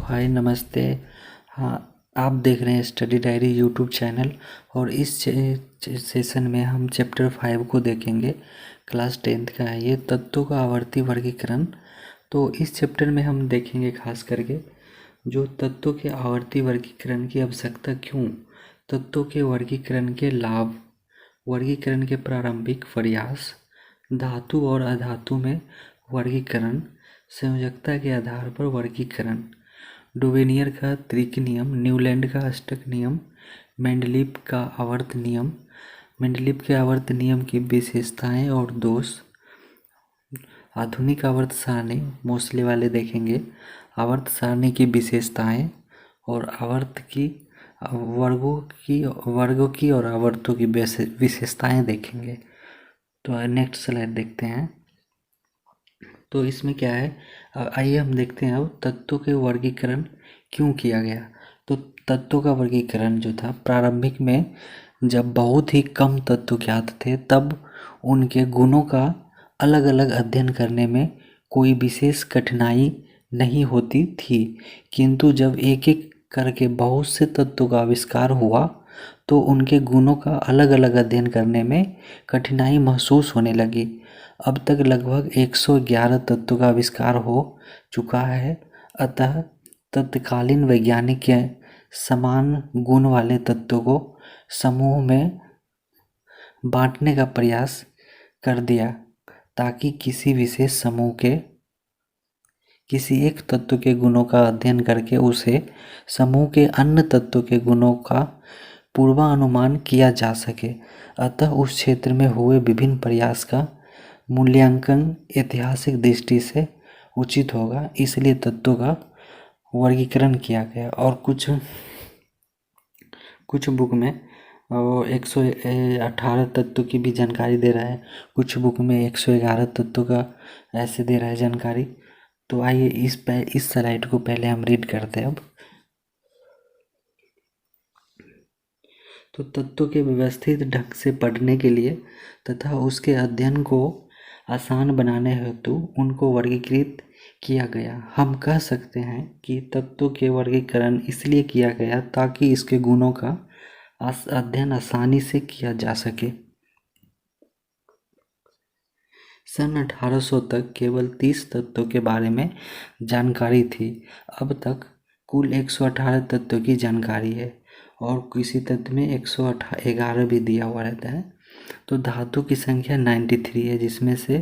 हाय नमस्ते। हाँ, आप देख रहे हैं स्टडी डायरी यूट्यूब चैनल और इस सेशन में हम चैप्टर 5 को देखेंगे। क्लास 10th का है ये, तत्वों का आवर्ती वर्गीकरण। तो इस चैप्टर में हम देखेंगे खास करके जो तत्वों के आवर्ती वर्गीकरण की आवश्यकता क्यों, तत्वों के वर्गीकरण के लाभ, वर्गीकरण के प्रारंभिक प्रयास, धातु और अधातु में वर्गीकरण, संयोजकता के आधार पर वर्गीकरण, डुवेनियर का त्रिक नियम, न्यूलैंड का अष्टक नियम, मेंडलीव का आवर्त नियम, मेंडलीव के आवर्त नियम की विशेषताएं और दोष, आधुनिक आवर्त सारणी मोस्ले वाले देखेंगे, आवर्त सारणी की विशेषताएं और आवर्त की वर्गों की और आवर्तों की विशेषताएं देखेंगे। तो नेक्स्ट स्लाइड देखते हैं। तो इसमें क्या है, आइए हम देखते हैं अब तत्वों के वर्गीकरण क्यों किया गया। तो तत्वों का वर्गीकरण जो था प्रारंभिक में, जब बहुत ही कम तत्व ज्ञात थे तब उनके गुणों का अलग अलग अध्ययन करने में कोई विशेष कठिनाई नहीं होती थी, किंतु जब एक एक करके बहुत से तत्वों का आविष्कार हुआ तो उनके गुणों का अलग अलग अध्ययन करने में कठिनाई महसूस होने लगी। अब तक लगभग 111 तत्वों का आविष्कार हो चुका है, अतः तत्कालीन वैज्ञानिक के समान गुण वाले तत्वों को समूह में बांटने का प्रयास कर दिया ताकि किसी विशेष समूह के किसी एक तत्व के गुणों का अध्ययन करके उसे समूह के अन्य तत्वों के गुणों का पूर्वानुमान किया जा सके। अतः उस क्षेत्र में हुए विभिन्न प्रयास का मूल्यांकन ऐतिहासिक दृष्टि से उचित होगा, इसलिए तत्वों का वर्गीकरण किया गया। और कुछ बुक में 118 तत्वों की भी जानकारी दे रहा है, कुछ बुक में 111 तत्वों का ऐसे दे रहा है जानकारी। तो आइए इस स्लाइड को पहले हम रीड करते हैं अब। तो तत्वों के व्यवस्थित ढंग से पढ़ने के लिए तथा उसके अध्ययन को आसान बनाने हेतु उनको वर्गीकृत किया गया। हम कह सकते हैं कि तत्वों के वर्गीकरण इसलिए किया गया ताकि इसके गुणों का अध्ययन आसानी से किया जा सके। सन 1800 तक केवल 30 तत्वों के बारे में जानकारी थी, अब तक कुल 118 तत्वों की जानकारी है और किसी तत्व में 111 भी दिया हुआ रहता है। तो धातु की संख्या 93 है, जिसमें से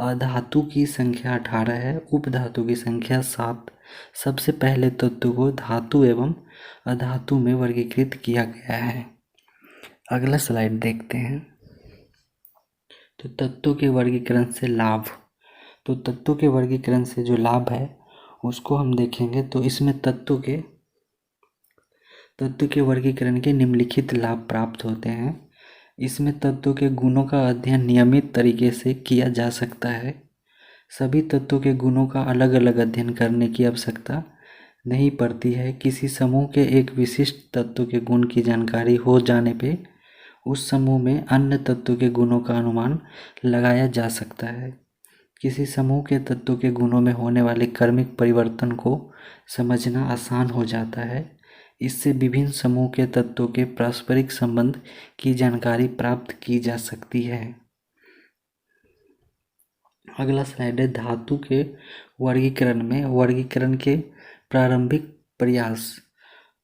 अधातु की संख्या 18 है, उपधातु की संख्या 7। सबसे पहले तत्व को धातु एवं अधातु में वर्गीकृत किया गया है। अगला स्लाइड देखते हैं। तो तत्वों के वर्गीकरण से लाभ, तो तत्वों के वर्गीकरण से जो लाभ है उसको हम देखेंगे। तो इसमें तत्व के वर्गीकरण के निम्नलिखित लाभ प्राप्त होते हैं। इसमें तत्वों के गुणों का अध्ययन नियमित तरीके से किया जा सकता है। सभी तत्वों के गुणों का अलग अलग अध्ययन करने की आवश्यकता नहीं पड़ती है। किसी समूह के एक विशिष्ट तत्व के गुण की जानकारी हो जाने पे उस समूह में अन्य तत्वों के गुणों का अनुमान लगाया जा सकता है। किसी समूह के तत्वों के गुणों में होने वाले क्रमिक परिवर्तन को समझना आसान हो जाता है। इससे विभिन्न समूह के तत्वों के पारस्परिक संबंध की जानकारी प्राप्त की जा सकती है। अगला स्लाइड है धातु के वर्गीकरण में वर्गीकरण के प्रारंभिक प्रयास।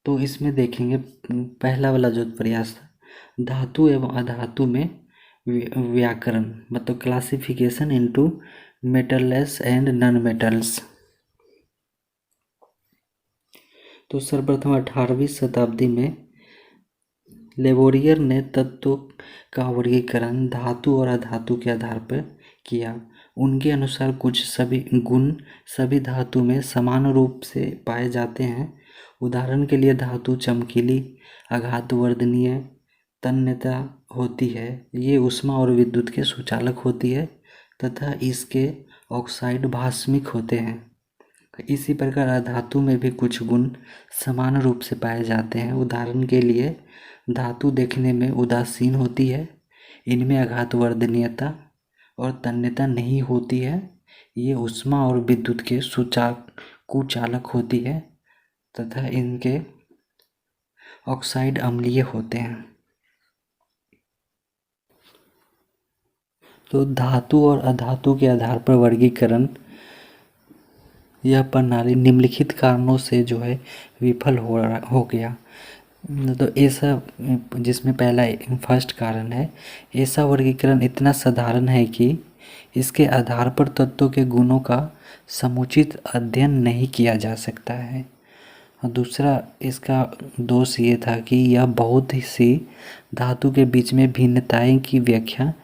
तो इसमें देखेंगे पहला वाला जो प्रयास था, धातु एवं अधातु में व्याकरण, मतलब classification into metals and non metals. तो सर्वप्रथम 18वीं शताब्दी में लेवोरियर ने तत्वों का वर्गीकरण धातु और अधातु के आधार पर किया। उनके अनुसार कुछ सभी गुण सभी धातु में समान रूप से पाए जाते हैं। उदाहरण के लिए धातु चमकीली, आघातवर्धनीय, तन्यता होती है, ये ऊष्मा और विद्युत के सुचालक होती है तथा इसके ऑक्साइड भास्मिक होते हैं। इसी प्रकार अधातु में भी कुछ गुण समान रूप से पाए जाते हैं। उदाहरण के लिए धातु देखने में उदासीन होती है, इनमें आघातवर्धनीयता और तन्यता नहीं होती है, ये ऊष्मा और विद्युत के कुचालक होती है तथा इनके ऑक्साइड अम्लीय होते हैं। तो धातु और अधातु के आधार पर वर्गीकरण, यह प्रणाली निम्नलिखित कारणों से जो है विफल हो गया। तो ऐसा, जिसमें पहला फर्स्ट कारण है, ऐसा वर्गीकरण इतना साधारण है कि इसके आधार पर तत्वों के गुणों का समुचित अध्ययन नहीं किया जा सकता है। और दूसरा इसका दोष ये था कि यह बहुत सी धातु के बीच में भिन्नताएं की व्याख्या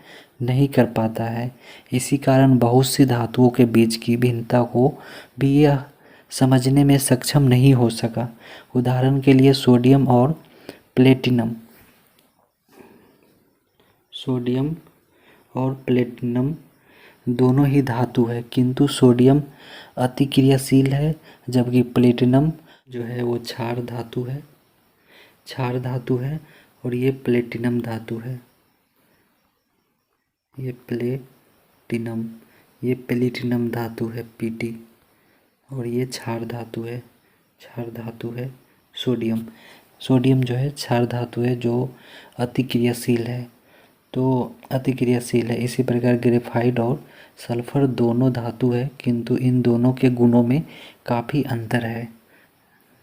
नहीं कर पाता है। इसी कारण बहुत सी धातुओं के बीच की भिन्नता को भी यह समझने में सक्षम नहीं हो सका। उदाहरण के लिए सोडियम और प्लेटिनम दोनों ही धातु है, किंतु सोडियम अतिक्रियाशील है, जबकि प्लेटिनम जो है वो क्षार धातु है और ये प्लेटिनम धातु है। ये प्लेटिनम धातु है Pt, और ये क्षार धातु है सोडियम जो है क्षार धातु है जो अतिक्रियाशील है। इसी प्रकार ग्रेफाइट और सल्फर दोनों धातु है, किंतु इन दोनों के गुणों में काफ़ी अंतर है।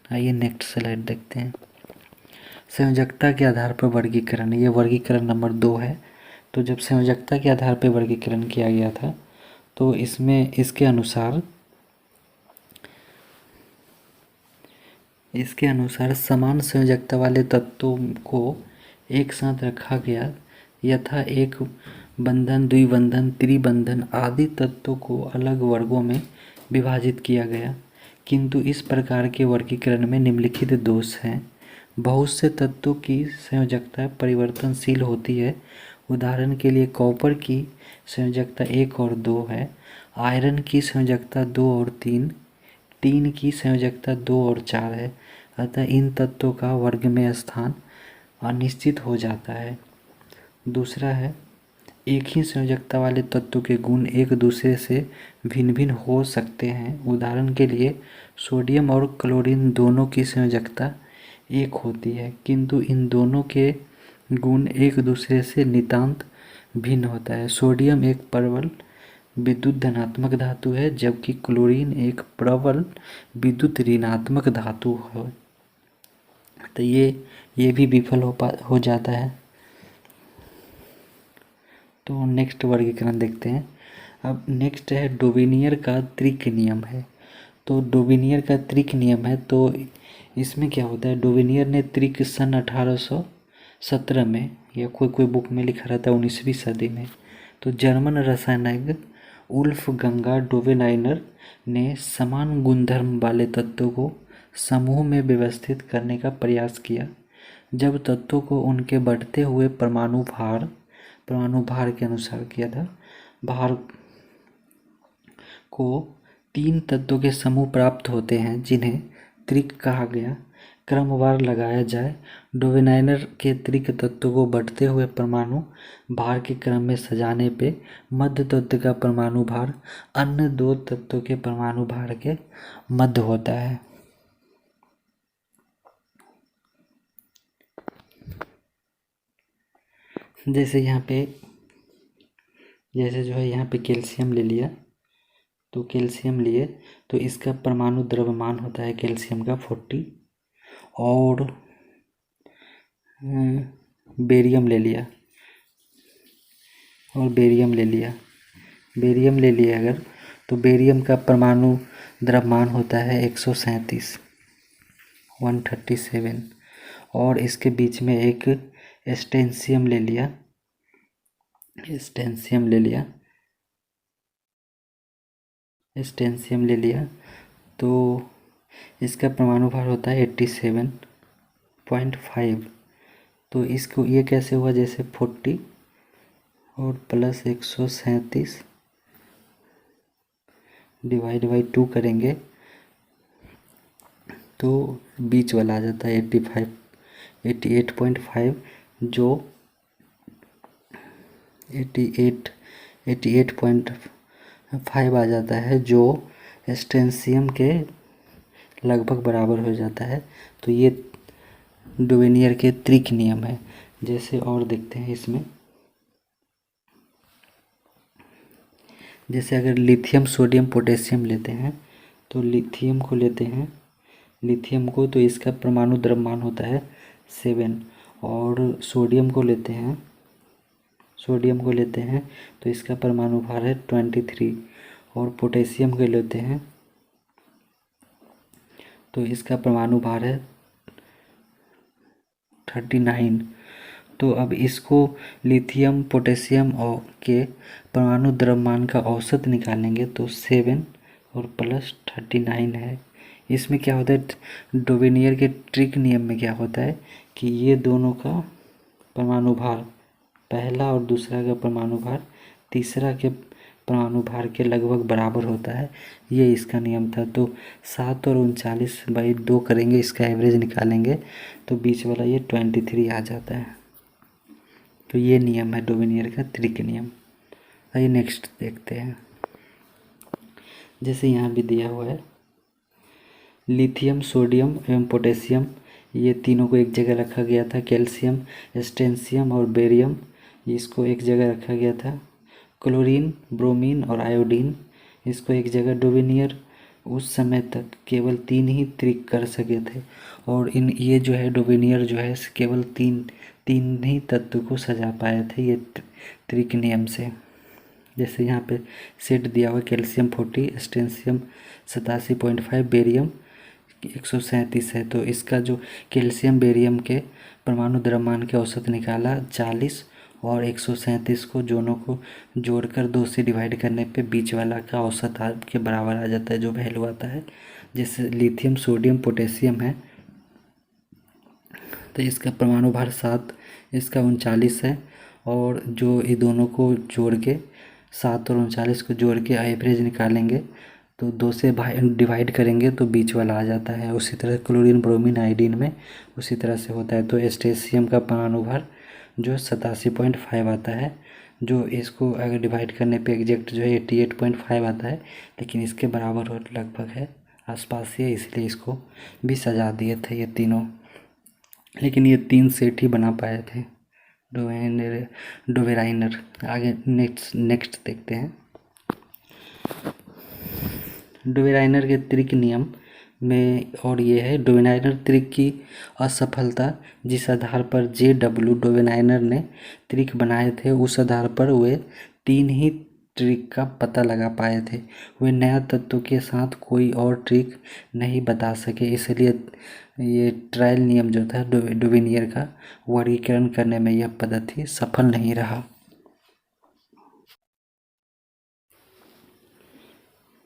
आइए नेक्स्ट स्लाइड देखते हैं। संयोजकता के आधार पर वर्गीकरण, ये वर्गीकरण नंबर 2 है। तो जब संयोजकता के आधार पर वर्गीकरण किया गया था तो इसमें इसके अनुसार समान संयोजकता वाले तत्वों को एक साथ रखा गया, यथा एक बंधन, द्विबंधन, त्रिबंधन आदि तत्वों को अलग वर्गों में विभाजित किया गया। किंतु इस प्रकार के वर्गीकरण में निम्नलिखित दोष हैं। बहुत से तत्वों की संयोजकता परिवर्तनशील होती है। उदाहरण के लिए कॉपर की संयोजकता 1 और 2 है, आयरन की संयोजकता 2 और 3, टीन की संयोजकता 2 और 4 है। अतः इन तत्वों का वर्ग में स्थान अनिश्चित हो जाता है। दूसरा है, एक ही संयोजकता वाले तत्वों के गुण एक दूसरे से भिन्न भिन्न हो सकते हैं। उदाहरण के लिए सोडियम और क्लोरीन दोनों की संयोजकता 1 होती है, किंतु इन दोनों के गुण एक दूसरे से नितांत भिन्न होता है। सोडियम एक प्रबल विद्युत धनात्मक धातु है, जबकि क्लोरीन एक प्रबल विद्युत ऋणात्मक धातु है। तो ये भी विफल हो जाता है। तो नेक्स्ट वर्गीकरण देखते हैं। अब नेक्स्ट है डोबिनियर का त्रिक नियम है। तो डोबिनियर का त्रिक नियम है, तो इसमें क्या होता है, डोबिनियर ने त्रिक सन 1817 में, या कोई बुक में लिखा रहता है 19वीं सदी में, तो जर्मन रसायनज्ञ उल्फ गंगा डोबेनाइनर ने समान गुणधर्म वाले तत्वों को समूह में व्यवस्थित करने का प्रयास किया। जब तत्वों को उनके बढ़ते हुए परमाणु भार के अनुसार किया था, भार को 3 तत्वों के समूह प्राप्त होते हैं, जिन्हें त्रिक कहा गया। क्रमवार लगाया जाए, डोबेनाइनर के त्रिक तत्वों को बढ़ते हुए परमाणु भार के क्रम में सजाने पे मध्य तत्व का परमाणु भार अन्य 2 तत्वों के परमाणु भार के मध्य होता है। जैसे जो है यहाँ पे कैल्शियम ले लिया, तो कैल्शियम लिए तो इसका परमाणु द्रव्यमान होता है कैल्शियम का 40, और बेरियम ले लिया अगर, तो बेरियम का परमाणु द्रव्यमान होता है 137, और इसके बीच में एक स्टेंसियम ले लिया, तो इसका परमाणु भार होता है 87.5। तो इसको ये कैसे हुआ, जैसे 40 और प्लस 137 डिवाइड बाई 2 करेंगे तो बीच वाला आ जाता है 88.5, जो 88.5 आ जाता है, जो स्टेंसियम के लगभग बराबर हो जाता है। तो ये डोवेनियर के त्रिक नियम है। जैसे और देखते हैं इसमें, जैसे अगर लिथियम सोडियम पोटेशियम लेते हैं, तो लिथियम को लेते हैं, लिथियम को तो इसका परमाणु द्रव्यमान होता है 7, और सोडियम को लेते हैं, सोडियम को लेते हैं तो इसका परमाणु भार है 23, और पोटेशियम को लेते हैं तो इसका परमाणु भार है 39। तो अब इसको लिथियम पोटेशियम और के परमाणु द्रव्यमान का औसत निकालेंगे तो 7 और प्लस 39 है। इसमें क्या होता है, डोवेनियर के ट्रिक नियम में क्या होता है कि ये दोनों का परमाणु भार, पहला और दूसरा का परमाणु भार तीसरा के परमाणु भार के लगभग बराबर होता है। ये इसका नियम था। तो 7 और 39/2 करेंगे, इसका एवरेज निकालेंगे तो बीच वाला ये 23 आ जाता है। तो ये नियम है डोवेनियर का त्रिक नियम। आइए नेक्स्ट देखते हैं। जैसे यहाँ भी दिया हुआ है, लिथियम सोडियम एवं पोटेशियम ये तीनों को एक जगह रखा गया था। कैल्शियम स्टेंशियम और बेरियम इसको एक जगह रखा गया था। क्लोरीन ब्रोमीन और आयोडीन इसको एक जगह। डोवेनियर उस समय तक केवल 3 ही त्रिक कर सके थे, और ये जो है डोवेनियर जो है केवल तीन ही तत्व को सजा पाए थे ये त्रिक नियम से। जैसे यहाँ पे सेट दिया हुआ, कैल्शियम 40, स्टेंशियम 87.5, बेरियम 137 है। तो इसका जो कैल्शियम बेरियम के परमाणु द्रव्यमान के औसत निकाला 40, और 137 को दोनों को जोड़कर 2 से डिवाइड करने पे बीच वाला का औसत के बराबर आ जाता है, जो वैल्यू आता है। जैसे लिथियम सोडियम पोटेशियम है तो इसका परमाणु भार 7, इसका 39 है, और जो ये दोनों को जोड़ के 7 और 39 को जोड़ के एवरेज निकालेंगे तो 2 से डिवाइड करेंगे तो बीच वाला आ जाता है। उसी तरह क्लोरीन ब्रोमीन आयोडीन में उसी तरह से होता है। तो स्टेशियम का परमाणु भार जो 87.5 आता है, जो इसको अगर डिवाइड करने पे एग्जैक्ट जो है 88.5 आता है, लेकिन इसके बराबर हो लगभग है, आसपास ही है, इसलिए इसको भी सजा दिए थे ये तीनों। लेकिन ये 3 सेट ही बना पाए थे डोवेराइनर। आगे नेक्स्ट देखते हैं। डोवेराइनर के त्रिक नियम में और ये है, डोवेराइनर त्रिक की असफलता जिस आधार पर JW डोवेराइनर ने त्रिक बनाए थे, उस आधार पर वे 3 ही ट्रिक का पता लगा पाए थे। वे नया तत्व के साथ कोई और ट्रिक नहीं बता सके, इसलिए ये ट्रायल नियम जो था डोवेनियर का वर्गीकरण करने में यह पद्धति सफल नहीं रहा।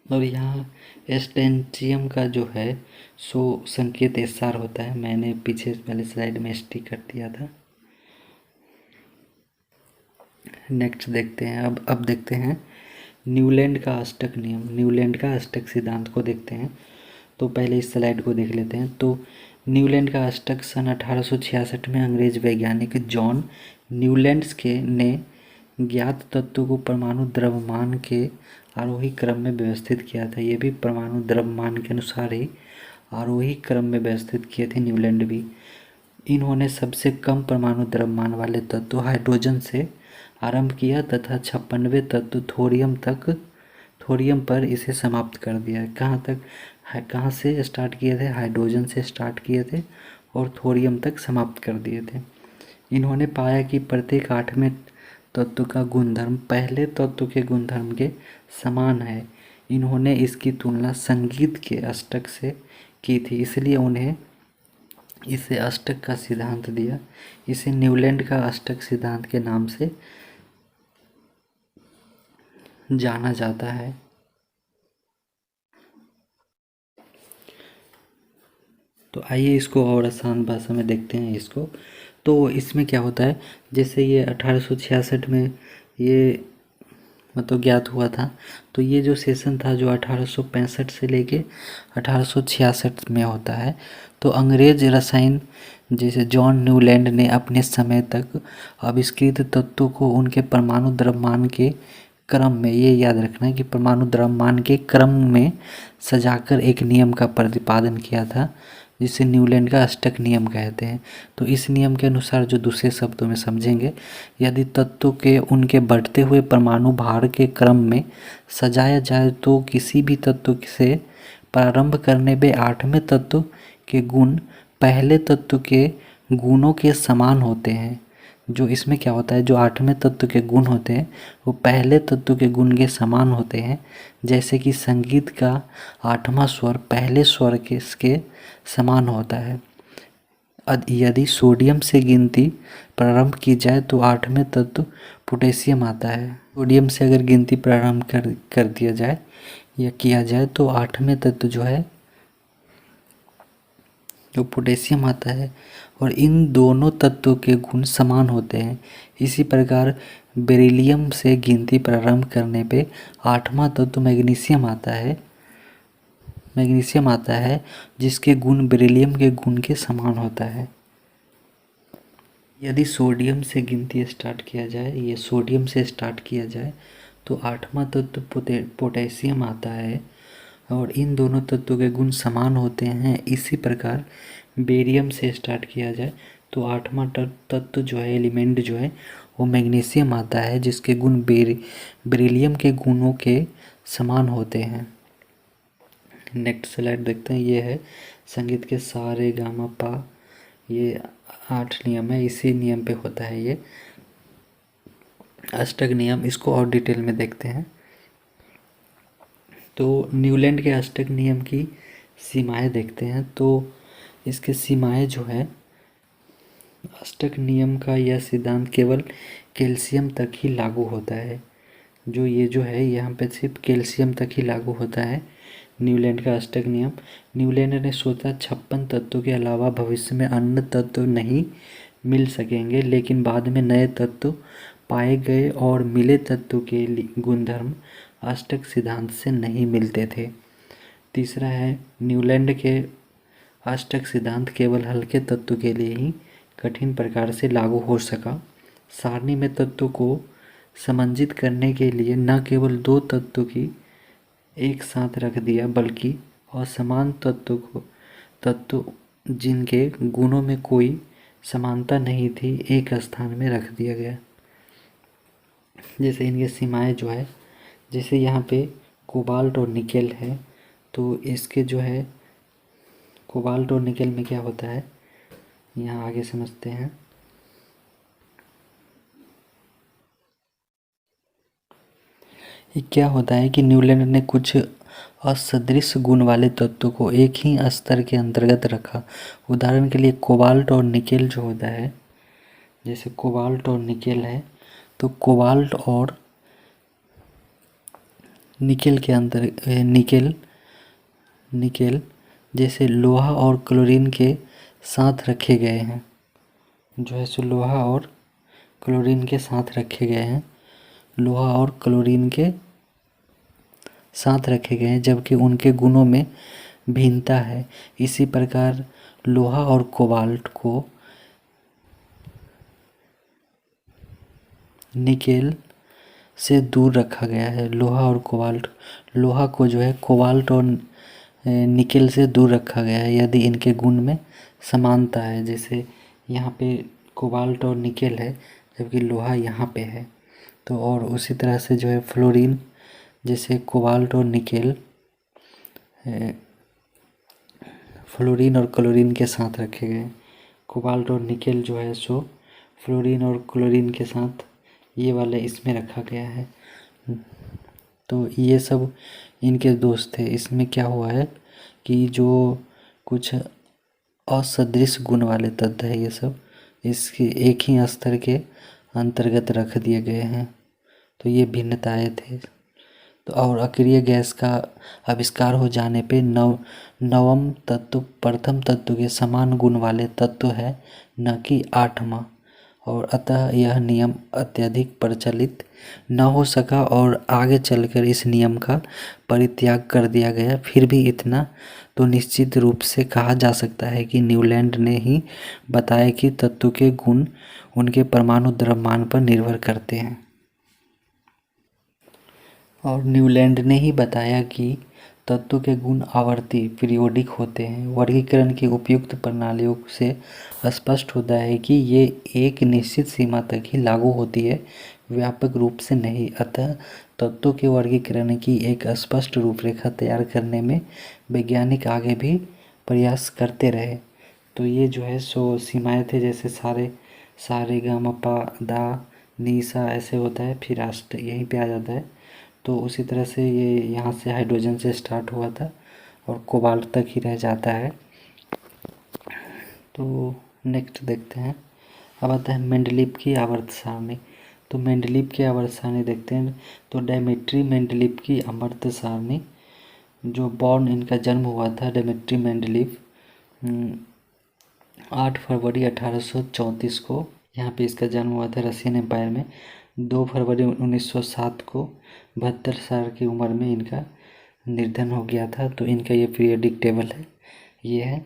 और यहाँ स्टेंशियम का जो है सो संकेत SR होता है। मैंने पीछे पहले स्लाइड में ST कर दिया था। नेक्स्ट देखते हैं। अब देखते हैं न्यूलैंड का अष्टक नियम, न्यूलैंड का अष्टक सिद्धांत को देखते हैं। तो पहले इस स्लाइड को देख लेते हैं। तो न्यूलैंड का अष्टक सन 1866 में अंग्रेज वैज्ञानिक जॉन न्यूलैंड्स के ने ज्ञात तत्व को परमाणु द्रव्यमान के आरोही क्रम में व्यवस्थित किया था। ये भी परमाणु द्रव्यमान के अनुसार ही आरोही क्रम में व्यवस्थित किए थे न्यूलैंड भी। इन्होंने सबसे कम परमाणु द्रव्यमान वाले तत्व हाइड्रोजन से आरंभ किया तथा 56वें तत्व थोरियम पर इसे समाप्त कर दिया। कहाँ से स्टार्ट किए थे? हाइड्रोजन से स्टार्ट किए थे और थोरियम तक समाप्त कर दिए थे। इन्होंने पाया कि प्रत्येक 8वें तत्व का गुणधर्म पहले तत्व के गुणधर्म के समान है। इन्होंने इसकी तुलना संगीत के अष्टक से की थी, इसलिए उन्हें इसे अष्टक का सिद्धांत दिया। इसे न्यूलैंड का अष्टक सिद्धांत के नाम से जाना जाता है। तो आइए इसको और आसान भाषा में देखते हैं इसको। तो इसमें क्या होता है, जैसे ये 1866 में ये मतलब ज्ञात हुआ था, तो ये जो सेशन था जो 1865 से लेके 1866 में होता है। तो अंग्रेज रसायन जैसे जॉन न्यूलैंड ने अपने समय तक आविष्कृत तत्वों को उनके परमाणु द्रव्यमान के क्रम में, ये याद रखना है कि परमाणु द्रव्यमान के क्रम में सजाकर एक नियम का प्रतिपादन किया था, जिसे न्यूलैंड का अष्टक नियम कहते हैं। तो इस नियम के अनुसार, जो दूसरे शब्दों में समझेंगे, यदि तत्व के उनके बढ़ते हुए परमाणु भार के क्रम में सजाया जाए तो किसी भी तत्व से प्रारंभ करने पे आठवें तत्व के गुण पहले तत्व के गुणों के समान होते हैं। जो इसमें क्या होता है, जो आठवें तत्व के गुण होते हैं वो पहले तत्व के गुण के समान होते हैं। जैसे कि संगीत का आठवां स्वर पहले स्वर के इसके समान होता है। यदि सोडियम से गिनती प्रारंभ की जाए तो आठवें तत्व पोटेशियम आता है। सोडियम से अगर गिनती प्रारंभ कर दिया जाए या किया जाए तो आठवें तत्व जो है जो पोटेशियम आता है, और इन दोनों तत्वों के गुण समान होते हैं। इसी प्रकार बेरिलियम से गिनती प्रारंभ करने पे आठवां तत्व मैग्नीशियम आता है जिसके गुण बेरिलियम के गुण के समान होता है। यदि सोडियम से गिनती स्टार्ट किया जाए, ये सोडियम से स्टार्ट किया जाए तो आठवां तत्व पोटेशियम आता है, और इन दोनों तत्वों के गुण समान होते हैं। इसी प्रकार बेरियम से स्टार्ट किया जाए तो आठवां तत्व जो है, एलिमेंट जो है वो मैग्नीशियम आता है, जिसके गुण बेरिलियम के गुणों के समान होते हैं। नेक्स्ट स्लाइड देखते हैं। ये है संगीत के सा रे गा मा पा, ये 8 नियम है, इसी नियम पे होता है ये अष्टक नियम। इसको और डिटेल में देखते हैं। तो न्यूलैंड के अष्टक नियम की सीमाएं देखते हैं। तो इसके सीमाएं जो है, अष्टक नियम का यह सिद्धांत केवल कैल्शियम तक ही लागू होता है। जो ये जो है यहाँ पे सिर्फ कैल्शियम तक ही लागू होता है न्यूलैंड का अष्टक नियम। न्यूलैंड ने सोचा 56 तत्वों के अलावा भविष्य में अन्य तत्व नहीं मिल सकेंगे, लेकिन बाद में नए तत्व पाए गए और मिले तत्व के गुणधर्म अष्टक सिद्धांत से नहीं मिलते थे। तीसरा है, न्यूलैंड के अष्टक सिद्धांत केवल हल्के तत्व के लिए ही कठिन प्रकार से लागू हो सका। सारणी में तत्व को समंजित करने के लिए न केवल दो तत्व की एक साथ रख दिया, बल्कि असमान तत्व जिनके गुणों में कोई समानता नहीं थी एक स्थान में रख दिया गया। जैसे इनके सीमाएं जो है, जैसे यहाँ पे कोबाल्ट और निकेल है, तो इसके जो है कोबाल्ट और निकेल में क्या होता है यहाँ आगे समझते हैं। ये क्या होता है कि न्यूलैंड ने कुछ असदृश गुण वाले तत्वों को एक ही स्तर के अंतर्गत रखा। उदाहरण के लिए कोबाल्ट और निकेल जो होता है, जैसे कोबाल्ट और निकेल है, तो कोबाल्ट और निकेल के अंतर निकेल जैसे लोहा और क्लोरीन के साथ रखे गए हैं, जो है सो लोहा और क्लोरीन के साथ रखे गए हैं, लोहा और क्लोरीन के साथ रखे गए हैं, जबकि उनके गुणों में भिन्नता है। इसी प्रकार लोहा और कोबाल्ट को निकेल से दूर रखा गया है। लोहा को जो है कोबाल्ट और निकेल से दूर रखा गया है यदि इनके गुण में समानता है। जैसे यहाँ पे कोबाल्ट और निकेल है जबकि लोहा यहाँ पे है। तो और उसी तरह से जो है फ्लोरीन, जैसे कोबाल्ट और निकेल फ्लोरीन और क्लोरीन के साथ रखे गए। कोबाल्ट और निकेल जो है सो फ्लोरीन और क्लोरीन के साथ ये वाले इसमें रखा गया है। तो ये सब इनके दोष थे। इसमें क्या हुआ है कि जो कुछ असदृश गुण वाले तत्व है ये सब इसके एक ही स्तर के अंतर्गत रख दिए गए हैं। तो ये भिन्नताएं थे। तो और अक्रिय गैस का आविष्कार हो जाने पे नवम तत्व प्रथम तत्व के समान गुण वाले तत्व है, न कि आठवां, और अतः यह नियम अत्यधिक प्रचलित न हो सका और आगे चलकर इस नियम का परित्याग कर दिया गया। फिर भी इतना तो निश्चित रूप से कहा जा सकता है कि न्यूलैंड ने ही बताया कि तत्व के गुण उनके परमाणु द्रव्यमान पर निर्भर करते हैं। और न्यूलैंड ने ही बताया कि तत्वों के गुण आवर्ती पीरियोडिक होते हैं। वर्गीकरण की उपयुक्त प्रणालियों से स्पष्ट होता है कि ये एक निश्चित सीमा तक ही लागू होती है, व्यापक रूप से नहीं। अतः तत्वों के वर्गीकरण की एक स्पष्ट रूपरेखा तैयार करने में वैज्ञानिक आगे भी प्रयास करते रहे। तो ये जो है सो सीमाएँ थे, जैसे सारे गा मा पा दा नी सा ऐसे होता है, फिर अष्ट यहीं पे आ जाता है। तो उसी तरह से ये यहाँ से हाइड्रोजन से स्टार्ट हुआ था और कोबाल्ट तक ही रह जाता है। तो नेक्स्ट देखते हैं। अब आता है मेंडलीव की आवर्त सारणी। तो मेंडलीव की आवर्त सारणी देखते हैं। तो डेमेट्री मेंडलीव की आवर्त सारणी, जो बॉर्न इनका जन्म हुआ था डेमेट्री मेंडलीव 8 फरवरी 1834 को, यहाँ पे इसका जन्म हुआ था रशियन एम्पायर में। 2 फरवरी 1907 को 72 साल की उम्र में इनका निर्धन हो गया था। तो इनका ये पीरियडिक टेबल है, ये है,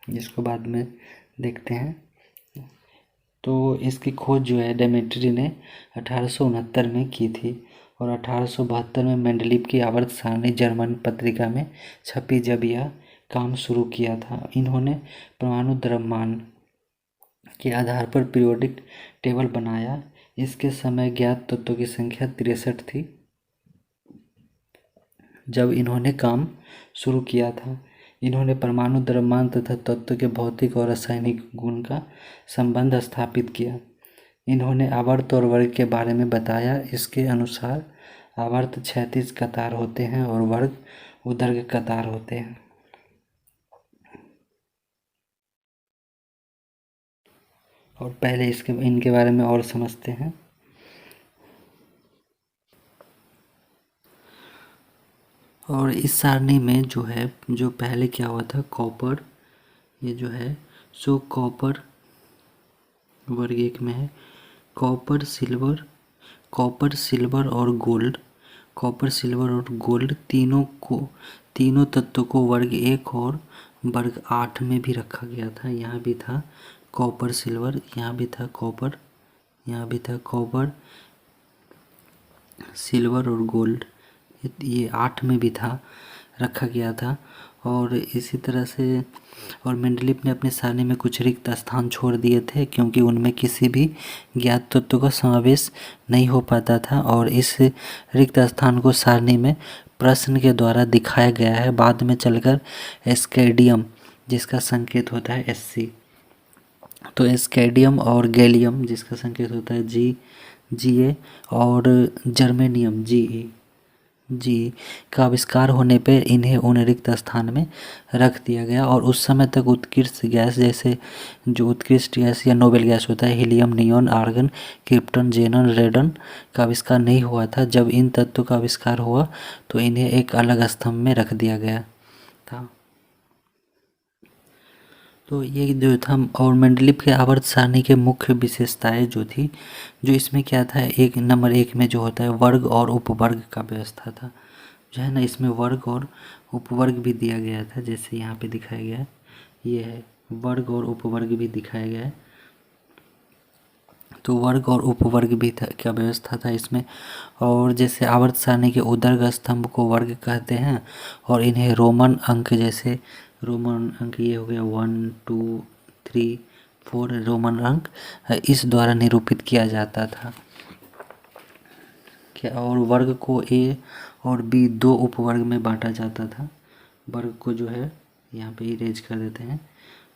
जिसको बाद में देखते हैं। तो इसकी खोज जो है डेमेट्री ने 1869 में की थी और 1872 में मेंडलीव की आवर्त सारणी जर्मन पत्रिका में छपी जब यह काम शुरू किया था। इन्होंने परमाणु द्रव्यमान के आधार पर पीरियोडिक टेबल बनाया। इसके समय ज्ञात तत्वों की संख्या 63 थी जब इन्होंने काम शुरू किया था। इन्होंने परमाणु द्रव्यमान तथा तत्व के भौतिक और रासायनिक गुण का संबंध स्थापित किया। इन्होंने आवर्त और वर्ग के बारे में बताया। इसके अनुसार आवर्त क्षैतिज कतार होते हैं और वर्ग ऊर्ध्व कतार होते हैं। और पहले इनके बारे में और समझते हैं। और इस सारणी में जो है, जो पहले क्या हुआ था, कॉपर, ये जो है सो कॉपर वर्ग एक में है। कॉपर सिल्वर और गोल्ड, कॉपर सिल्वर और गोल्ड तीनों तत्वों को वर्ग एक और वर्ग 8 में भी रखा गया था। यहाँ भी था कॉपर सिल्वर, यहाँ भी था कॉपर, यहाँ भी था कॉपर सिल्वर और गोल्ड, ये 8 में भी था, रखा गया था। और इसी तरह से और मेंडलीव ने अपने सारणी में कुछ रिक्त स्थान छोड़ दिए थे क्योंकि उनमें किसी भी ज्ञात तत्व का समावेश नहीं हो पाता था, और इस रिक्त स्थान को सारणी में प्रश्न के द्वारा दिखाया गया है। बाद में चलकर एस्केडियम, जिसका संकेत होता है Sc, तो एस्केडियम और गैलियम, जिसका संकेत होता है Ga, और जर्मेनियम जी का आविष्कार होने पर इन्हें उन रिक्त स्थान में रख दिया गया। और उस समय तक उत्कृष्ट गैस, जैसे जो उत्कृष्ट गैस या नोबेल गैस होता है, helium, neon, argon, krypton, xenon, रेडन का आविष्कार नहीं हुआ था। जब इन तत्वों का आविष्कार हुआ तो इन्हें एक अलग स्तंभ में रख दिया गया था। तो ये जो था, और मेंडलीव के आवर्त सारणी के मुख्य विशेषताएं जो थी, जो इसमें क्या था, नंबर 1 में जो होता है वर्ग और उपवर्ग का व्यवस्था था, जो है ना, इसमें वर्ग और उपवर्ग भी दिया गया था, जैसे यहाँ पे दिखाया गया है, ये है वर्ग और उपवर्ग भी दिखाया गया है। तो वर्ग और उपवर्ग भी था, क्या व्यवस्था था इसमें। और जैसे आवर्त सारणी के ऊर्ध्व स्तंभ को वर्ग कहते हैं, और इन्हें रोमन अंक, जैसे रोमन अंक ये हो गया 1 2 3 4 रोमन अंक, इस द्वारा निरूपित किया जाता था क्या। और वर्ग को ए और बी 2 उपवर्ग में बांटा जाता था। वर्ग को जो है यहाँ पे इरेज कर देते हैं,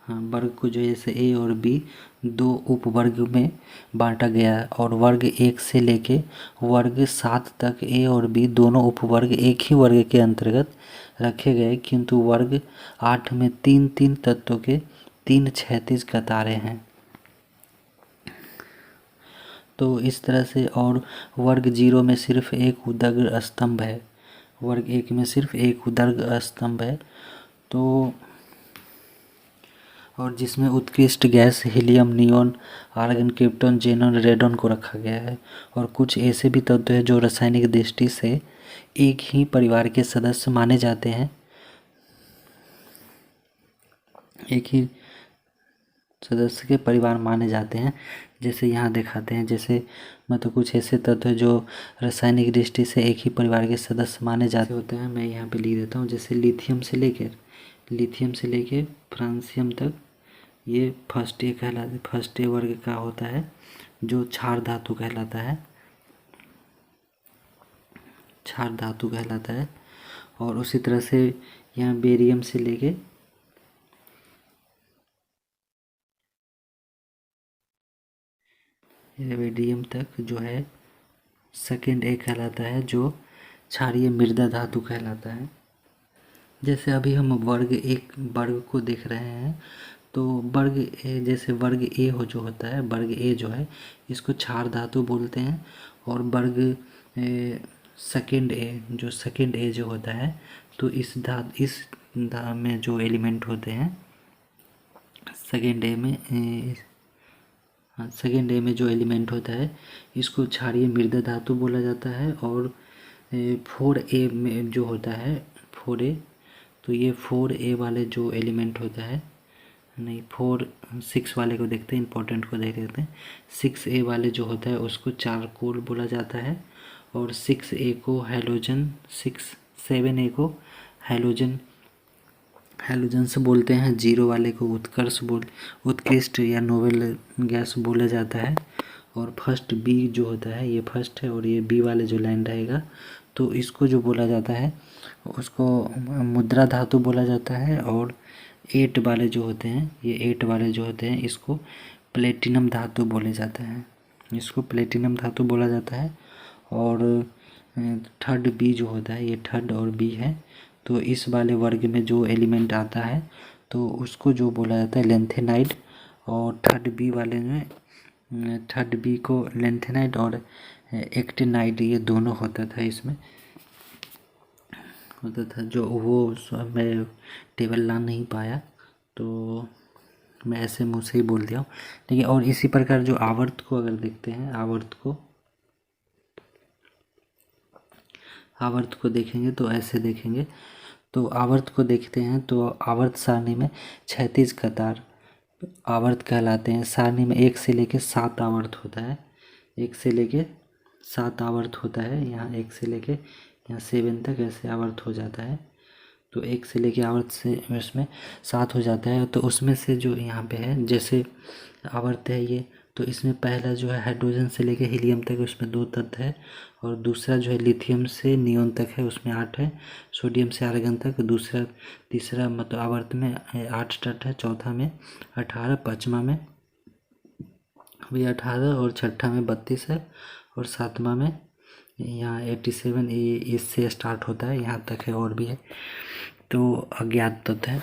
हाँ, वर्ग को जो है जैसे ए और बी 2 उपवर्ग में बांटा गया, और वर्ग 1 से लेके वर्ग 7 तक ए और बी दोनों उपवर्ग एक ही वर्ग के अंतर्गत रखे गए, किंतु वर्ग 8 में 3 तत्वों के 3 क्षैतिज कतारें हैं। तो इस तरह से, और वर्ग 0 में सिर्फ एक ऊर्ध्व स्तंभ है, वर्ग 1 में सिर्फ एक ऊर्ध्व स्तंभ है। तो और जिसमें उत्कृष्ट gas helium, neon, argon, krypton, xenon, radon को रखा गया है। और कुछ ऐसे भी तत्व हैं जो रासायनिक दृष्टि से एक ही परिवार के सदस्य माने जाते हैं, एक ही सदस्य के परिवार माने जाते हैं, जैसे यहाँ दिखाते हैं, जैसे मतलब कुछ ऐसे तत्व जो रासायनिक दृष्टि से एक ही परिवार के सदस्य माने जाते होते हैं। मैं यहाँ पे लिख देता हूँ, जैसे लिथियम से लेकर फ्रांसियम तक, ये फर्स्ट ए वर्ग का होता है जो क्षार धातु कहलाता है। और उसी तरह से यहाँ बेरियम से लेके रेडियम तक जो है सेकेंड ए कहलाता है, जो क्षारीय मृदा धातु कहलाता है। जैसे अभी हम वर्ग को देख रहे हैं, तो वर्ग ए, जैसे वर्ग ए जो होता है, वर्ग ए जो है इसको क्षार धातु बोलते हैं। और वर्ग सेकेंड ए जो होता है, तो इस में जो एलिमेंट होते हैं सेकेंड ए में जो एलिमेंट होता है इसको क्षारीय मृदा धातु बोला जाता है। और 4A में जो होता है 4A, तो ये 4A वाले जो एलिमेंट होता है, नहीं 6 वाले को देखते हैं, इंपॉर्टेंट को देख लेते हैं। 6A वाले जो होता है उसको चारकोल बोला जाता है। और 6A को हैलोजन, 7A को हैलोजन से बोलते हैं। 0 वाले को उत्कृष्ट या नोबेल गैस बोला जाता है। और फर्स्ट बी जो होता है, ये फर्स्ट है, और ये बी वाले जो लाइन रहेगा तो इसको जो बोला जाता है उसको मुद्रा धातु बोला जाता है। और 8 वाले जो होते हैं इसको प्लेटिनम धातु बोला जाता है। और थर्ड बी जो होता है, ये थर्ड और बी है, तो इस वाले वर्ग में जो एलिमेंट आता है तो उसको जो बोला जाता है लेंथेनाइड। और थर्ड बी को लेंथेनाइड और एक्टिनाइड, ये दोनों होता था इसमें जो वो मैं टेबल ला नहीं पाया, तो मैं ऐसे मुँह से ही बोल दिया हूँ। ठीक है। और इसी प्रकार जो आवर्त को अगर देखते हैं, आवर्त को देखेंगे तो ऐसे देखेंगे। तो आवर्त को देखते हैं तो आवर्त सारणी में 36 कतार आवर्त कहलाते हैं। सारणी में 1 से लेकर 7 आवर्त होता है। 1 से लेके 7 आवर्त होता है। यहाँ 1 से लेके यहाँ 7 तक ऐसे आवर्त हो जाता है। तो 1 से लेके आवर्त से उसमें 7 हो जाता है। तो उसमें से जो यहाँ पे है, जैसे आवर्त है ये, तो इसमें पहला जो है हाइड्रोजन से लेके हीलियम तक, उसमें 2 तत्व है। और दूसरा जो है लिथियम से नियोन तक है, उसमें 8 है। सोडियम से आर्गन तक तीसरा मतलब आवर्त में 8 तत्व है। चौथा में 18, पाँचवा में भी 18, और छठा में 32 है। और सातवां में यहाँ 87, इससे स्टार्ट होता है, यहाँ तक है, और भी है। तो अज्ञात तत्व है।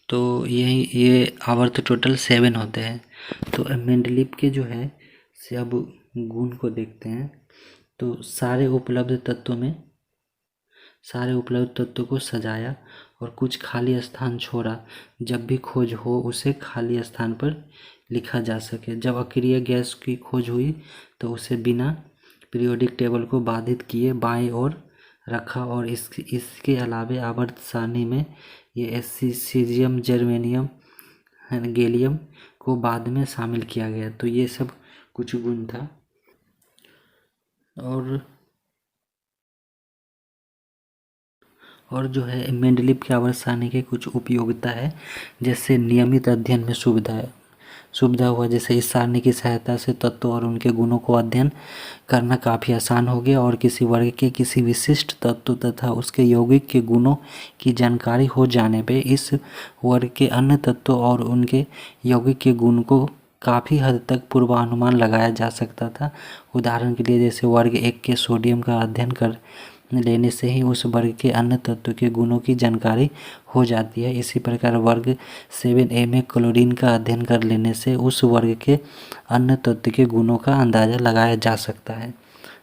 तो ये आवर्त टोटल 7 होते हैं। तो मेंडलीव के जो है से अब गुण को देखते हैं। तो सारे उपलब्ध तत्वों को सजाया और कुछ खाली स्थान छोड़ा। जब भी खोज हो उसे खाली स्थान पर लिखा जा सके। जब अक्रिय गैस की खोज हुई तो उसे बिना पीरियोडिक टेबल को बाधित किए बाएं ओर रखा। और इसके अलावे आवर्त सारणी में ये सीजियम, जर्मेनियम, गैलियम को बाद में शामिल किया गया। तो ये सब कुछ गुण था। और जो है मेंडलीव की आवर्त सारणी के कुछ उपयोगिता है, जैसे नियमित अध्ययन में सुविधा हुआ। जैसे इस सारणी की सहायता से तत्व और उनके गुणों को अध्ययन करना काफ़ी आसान हो गया। और किसी वर्ग के किसी विशिष्ट तत्व तथा उसके यौगिक के गुणों की जानकारी हो जाने पे इस वर्ग के अन्य तत्वों और उनके यौगिक के गुण को काफ़ी हद तक पूर्वानुमान लगाया जा सकता था। उदाहरण के लिए जैसे वर्ग 1 के सोडियम का अध्ययन कर लेने से ही उस वर्ग के अन्य तत्व के गुणों की जानकारी हो जाती है। इसी प्रकार वर्ग 7A में क्लोरीन का अध्ययन कर लेने से उस वर्ग के अन्य तत्व के गुणों का अंदाज़ा लगाया जा सकता है।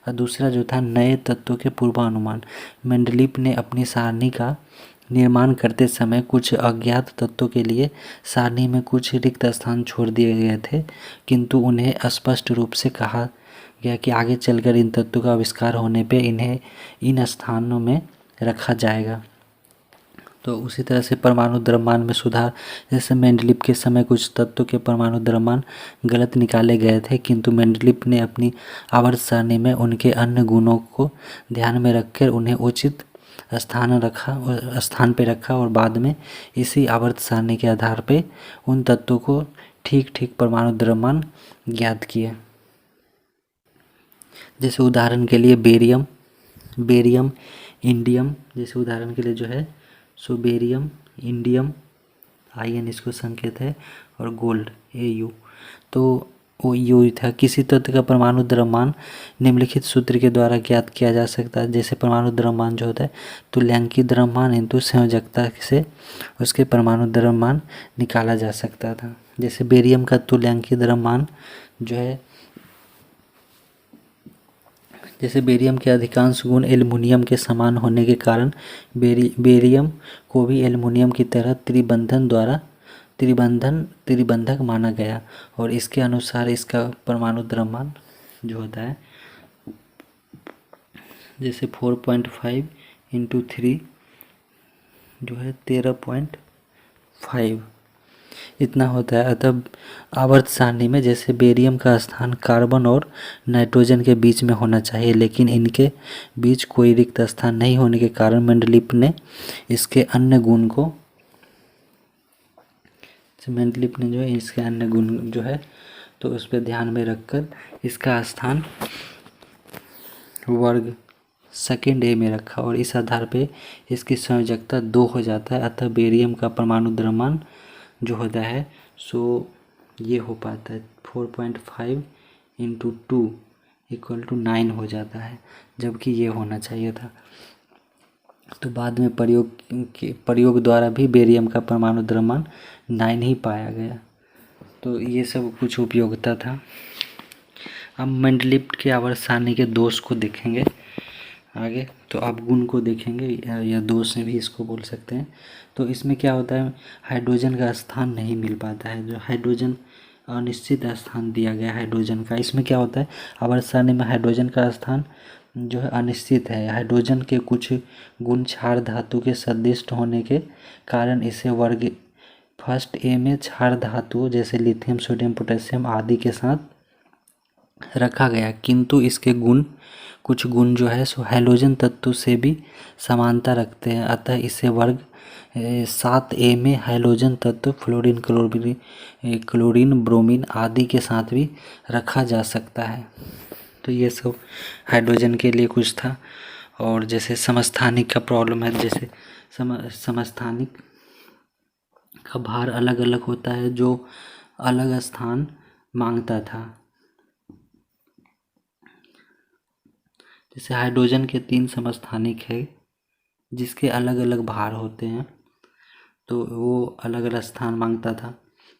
और दूसरा जो था नए तत्वों के पूर्वानुमान। मेंडलीव ने अपनी सारणी का निर्माण करते समय कुछ अज्ञात तत्वों के लिए सारणी में कुछ रिक्त स्थान छोड़ दिए गए थे, किंतु उन्हें स्पष्ट रूप से कहा गया कि आगे चलकर इन तत्वों का आविष्कार होने पे इन्हें इन स्थानों में रखा जाएगा। तो उसी तरह से परमाणु द्रव्यमान में सुधार, जैसे मेंडलीव के समय कुछ तत्वों के परमाणु द्रव्यमान गलत निकाले गए थे, किंतु मेंडलीव ने अपनी आवर्त सारणी में उनके अन्य गुणों को ध्यान में रखकर उन्हें उचित स्थान पे रखा और बाद में इसी आवर्त सारणी के आधार पे उन तत्वों को ठीक ठीक परमाणु द्रव्यमान ज्ञात किए। जैसे उदाहरण के लिए बेरियम, इंडियम, जैसे उदाहरण के लिए जो है सो बेरियम, इंडियम, आयन इसको संकेत है, और गोल्ड AU। तो वो यू था। किसी तत्व का परमाणु द्रव्यमान निम्नलिखित सूत्र के द्वारा ज्ञात किया जा सकता है। जैसे परमाणु द्रव्यमान जो होता है तुल्यांकी द्रव्यमान इंटू संयोजकता से उसके परमाणु द्रव्यमान निकाला जा सकता था। जैसे बेरियम का तुल्यांकी द्रव्यमान जो है, जैसे बेरियम के अधिकांश गुण एल्युमिनियम के समान होने के कारण बेरियम को भी एल्युमिनियम की तरह त्रिबंधक माना गया, और इसके अनुसार इसका परमाणु द्रव्यमान जो होता है जैसे 4.5 इंटू 3 जो है 13.5 इतना होता है। अतः आवर्त सारणी में जैसे बेरियम का स्थान कार्बन और नाइट्रोजन के बीच में होना चाहिए, लेकिन इनके बीच कोई रिक्त स्थान नहीं होने के कारण मेंडलीव ने इसके अन्य गुण जो है तो उस पर ध्यान में रखकर इसका स्थान वर्ग सेकेंड A में रखा, और इस आधार पे इसकी संयोजकता 2 हो जाता है। अतः बेरियम का परमाणु द्रव्यमान जो होता है सो ये हो पाता है 4.5 इंटू 2 इक्वल टू 9 हो जाता है, जबकि ये होना चाहिए था। तो बाद में प्रयोग द्वारा भी बेरियम का परमाणु द्रव्यमान 9 ही पाया गया। तो ये सब कुछ उपयोगिता था। अब मेंडलीव के आवर्त सारणी के दोष को देखेंगे आगे। तो आप गुण को देखेंगे या दोष भी इसको बोल सकते हैं। तो इसमें क्या होता है, हाइड्रोजन का स्थान नहीं मिल पाता है, जो हाइड्रोजन अनिश्चित स्थान दिया गया हाइड्रोजन का। इसमें क्या होता है, आवर्त सारणी में हाइड्रोजन का स्थान जो है अनिश्चित है। हाइड्रोजन के कुछ गुण क्षार धातु के सदृश होने के कारण इसे वर्ग फर्स्ट A में क्षार धातुओं जैसे लिथियम, सोडियम, पोटेशियम आदि के साथ रखा गया, किंतु इसके कुछ गुण जो है सो हैलोजन तत्व से भी समानता रखते हैं। अतः इसे वर्ग 7A में हैलोजन तत्व फ्लोरीन, क्लोरीन, ब्रोमीन आदि के साथ भी रखा जा सकता है। तो ये सब हाइड्रोजन के लिए कुछ था। और जैसे समस्थानिक का प्रॉब्लम है, जैसे समस्थानिक का भार अलग अलग होता है जो अलग स्थान मांगता था। जैसे हाइड्रोजन के 3 समस्थानिक है जिसके अलग अलग भार होते हैं, तो वो अलग अलग स्थान मांगता था।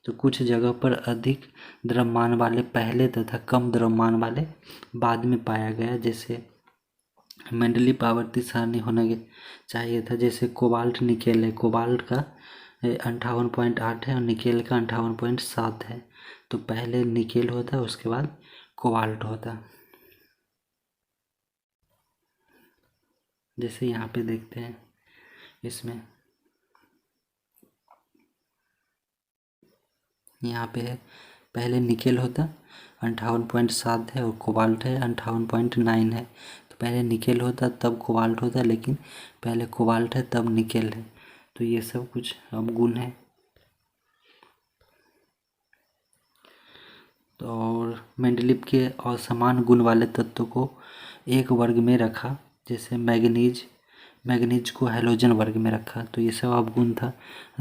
तो कुछ जगह पर अधिक द्रव्यमान वाले पहले तथा कम द्रव्यमान वाले बाद में पाया गया। जैसे मेंडलीव आवर्ती सारणी होना चाहिए था। जैसे कोबाल्ट निकेल है, कोबाल्ट का 58.8 है और निकेल का 58.7 है। तो पहले निकेल होता है उसके बाद कोबाल्ट होता। जैसे यहाँ पे देखते हैं, इसमें यहाँ पे है पहले निकेल होता 58.7 है और कोबाल्ट है 58.9 है। तो पहले निकेल होता तब कोबाल्ट होता, लेकिन पहले कोबाल्ट है तब निकेल है। तो ये सब कुछ अब गुण है। तो और मेंडलीव के असमान गुण वाले तत्वों को एक वर्ग में रखा। जैसे मैग्नीज को हैलोजन वर्ग में रखा। तो ये सब अवगुण था।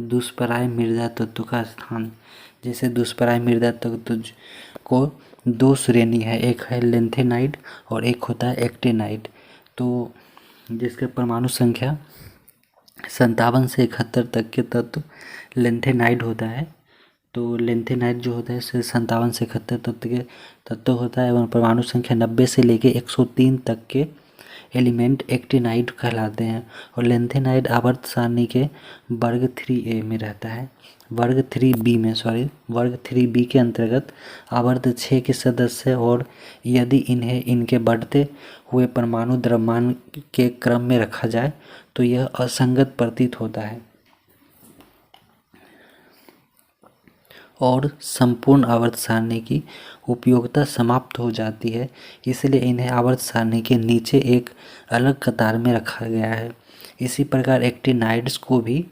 दुष्पराय मृदा तत्व का स्थान, जैसे दुष्पराय मृदा तत्व को 2 श्रेणी है, एक है लेंथेनाइड और एक होता है एक्टिनाइड। तो जिसके परमाणु संख्या 57 से 71 तक के तत्व लेंथेनाइड होता है। तो लेंथेनाइड जो होता है 57 से 71 तत्व होता है एवं परमाणु संख्या 90 से लेके 103 तक के एलिमेंट एक्टिनाइड कहलाते हैं। और लेंथेनाइड आवर्त सारणी के वर्ग 3A में रहता है, वर्ग 3B के अंतर्गत आवर्त 6 के सदस्य, और यदि इन्हें इनके बढ़ते हुए परमाणु द्रव्यमान के क्रम में रखा जाए तो यह असंगत प्रतीत होता है। और संपूर्ण आवर्त सारणी की उपयोगिता समाप्त हो जाती है, इसलिए इन्हें आवर्त सारणी के नीचे एक अलग कतार में रखा गया है। इसी प्रकार एक्टिनाइड्स को भी,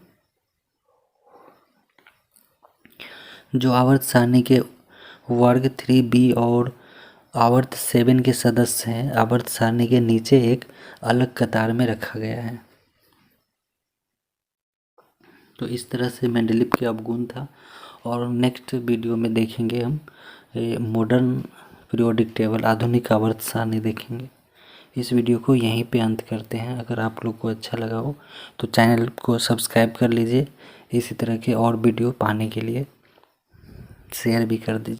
जो आवर्त सारणी के वर्ग 3b और आवर्त 7 के सदस्य हैं, आवर्त सारणी के नीचे एक अलग कतार में रखा गया है। तो इस तरह से मेंडलीव के अवगुण था, और नेक्स्ट वीडियो में देखेंगे हम मॉडर्न पीरियोडिक टेबल, आधुनिक आवर्त सारणी देखेंगे। इस वीडियो को यहीं पे अंत करते हैं। अगर आप लोग को अच्छा लगा हो तो चैनल को सब्सक्राइब कर लीजिए, इसी तरह के और वीडियो पाने के लिए शेयर भी कर दीजिए।